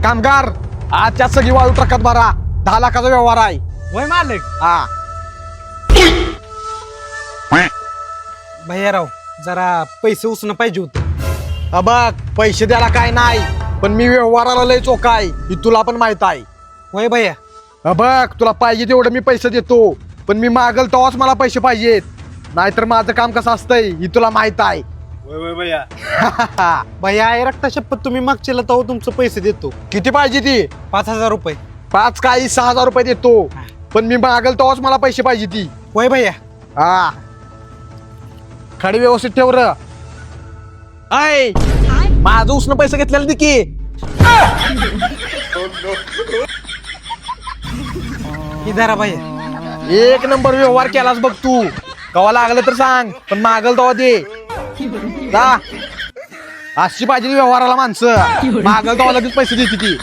कामगार आजच्या सगळी वाळू ट्रकात भरा, 10 लाखाचा व्यवहार आहे. वय मालक. हा भैयाराव जरा पैसे उसणं पाहिजे होते. बघ, पैसे द्यायला काय नाही, पण मी व्यवहाराला लय चोख आहे, ही तुला पण माहित आहे. वय भैया. बघ, तुला पाहिजे तेवढं मी पैसे देतो, पण मी मागल तेव्हाच मला पैसे पाहिजेत, नाहीतर माझं काम कसं असतंय ही तुला माहित आहे. भैया आहे रक्ता शपथ, तुम्ही मागचेला तेव्हा तुमचं पैसे देतो. किती पाहिजे ती? 5,000 रुपये. 5 काही 6,000 रुपये देतो, पण मी मागल तेव्हाच मला पैसे पाहिजे ती. वय भैया. हा खडी व्यवस्थित ठेव र. ऐ माझं उसनं पैसे घेतलेलं दे की. ही धरा भैया. एक नंबर व्यवहार केलास बघ तू. कवा लागलं तर सांग, पण मागल तेव्हा दे. जा अशी पाहिजे व्यवहाराला माणसं, मागल तेव्हा लगेच पैसे देते ती.